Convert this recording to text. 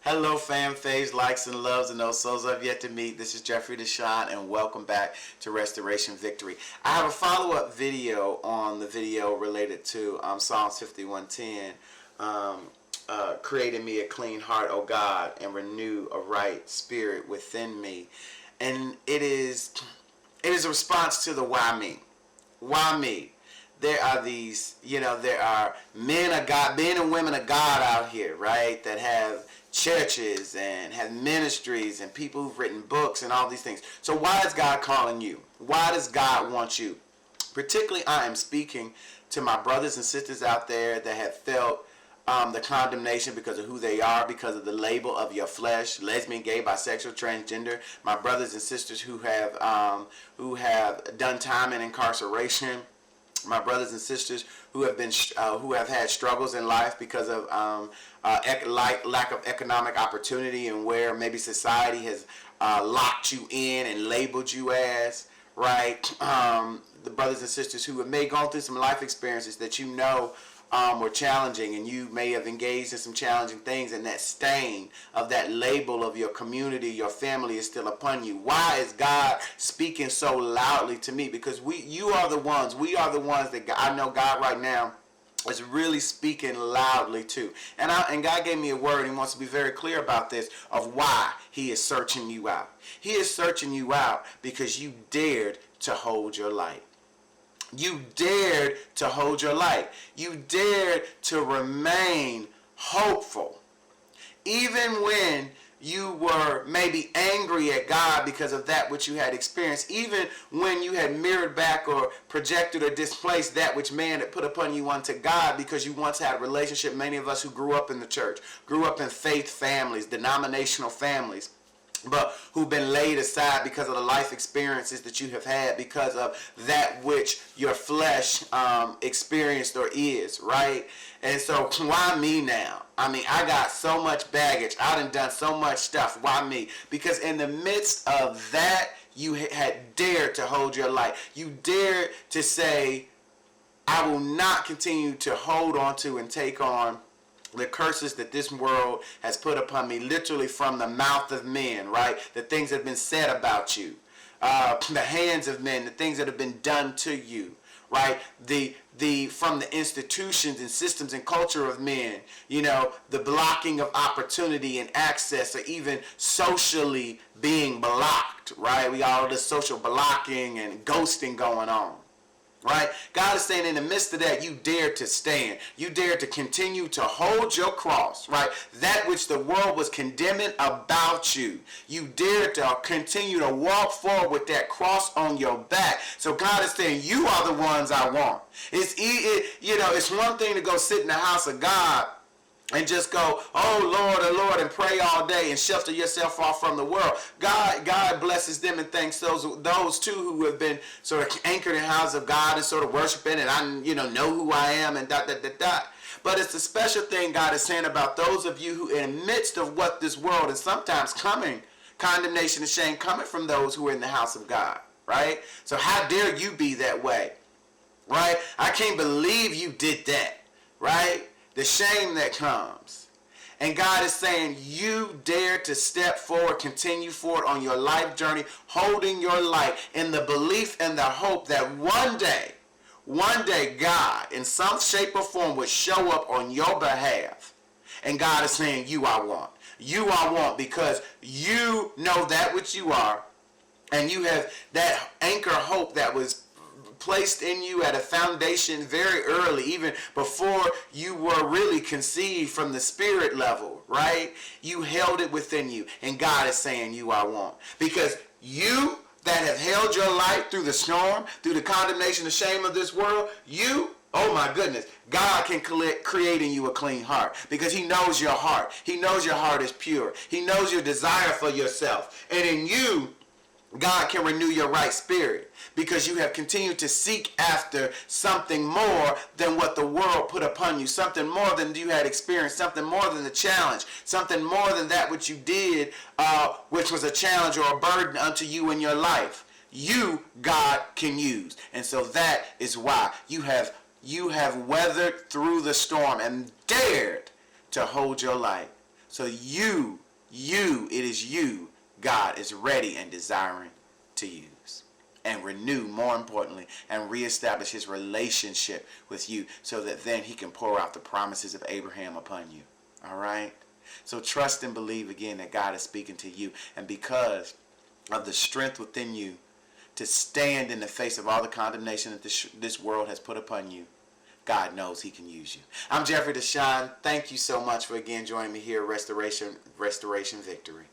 Hello fam, faves, likes, and loves, and those souls I've yet to meet. This is Jeffrey DeShawn, and welcome back to Restoration Victory. I have a follow-up video on the video related to Psalms 51:10. Create in me a clean heart, O God, and renew a right spirit within me. And it is a response to the why me? Why me? There are these, there are men of God, men and women of God out here, right, that have churches and have ministries and people who've written books and all these things. So why is God calling you? Why does God want you? Particularly, I am speaking to my brothers and sisters out there that have felt the condemnation because of who they are, because of the label of your flesh, lesbian, gay, bisexual, transgender. My brothers and sisters who have done time in incarceration. My brothers and sisters who have had struggles in life because of lack of economic opportunity, and where maybe society has locked you in and labeled you as, right? The brothers and sisters who have gone through some life experiences that were challenging, and you may have engaged in some challenging things, and that stain of that label of your community, your family is still upon you. Why is God speaking so loudly to me? Because we are the ones that I know God right now is really speaking loudly to. And God gave me a word. He wants to be very clear about this, of why He is searching you out. He is searching you out because you dared to hold your light. You dared to hold your light. You dared to remain hopeful. Even when you were maybe angry at God because of that which you had experienced. Even when you had mirrored back or projected or displaced that which man had put upon you unto God, because you once had a relationship. Many of us who grew up in the church, grew up in faith families, denominational families, but who've been laid aside because of the life experiences that you have had, because of that which your flesh experienced or is, right? And so why me now? I mean, I got so much baggage. I done so much stuff. Why me? Because in the midst of that, you had dared to hold your light. You dared to say, I will not continue to hold on to and take on the curses that this world has put upon me, literally from the mouth of men, right? The things that have been said about you, the hands of men, the things that have been done to you, right? From the institutions and systems and culture of men, the blocking of opportunity and access, or even socially being blocked, right? We got all this social blocking and ghosting going on. Right? God is saying, in the midst of that, you dare to stand. You dare to continue to hold your cross, right? That which the world was condemning about you. You dare to continue to walk forward with that cross on your back. So God is saying, you are the ones I want. It's one thing to go sit in the house of God and just go, oh Lord, and pray all day and shelter yourself off from the world. God blesses them and thanks those too who have been sort of anchored in houses of God and sort of worshiping, and I know who I am and dot. But it's the special thing God is saying about those of you who, in the midst of what this world is sometimes coming, condemnation and shame coming from those who are in the house of God, right? So how dare you be that way, right? I can't believe you did that, right? The shame that comes. And God is saying, you dare to step forward, continue forward on your life journey, holding your light in the belief and the hope that one day God, in some shape or form, would show up on your behalf. And God is saying, you I want. You I want, because you know that which you are, and you have that anchor hope that was placed in you at a foundation very early, even before you were really conceived from the spirit level, right? You held it within you, and God is saying, you I want. Because you that have held your light through the storm, through the condemnation and shame of this world, oh my goodness, God can create in you a clean heart, because He knows your heart. He knows your heart is pure. He knows your desire for yourself. And in you, God can renew your right spirit, because you have continued to seek after something more than what the world put upon you, something more than you had experienced, something more than the challenge, something more than that which you did, which was a challenge or a burden unto you in your life. You, God can use. And so that is why you have weathered through the storm and dared to hold your light. So it is you God is ready and desiring to use and renew, more importantly, and reestablish his relationship with you so that then he can pour out the promises of Abraham upon you. All right? So trust and believe again that God is speaking to you. And because of the strength within you to stand in the face of all the condemnation that this world has put upon you, God knows he can use you. I'm Jeffrey DeShawn. Thank you so much for again joining me here at Restoration Victory.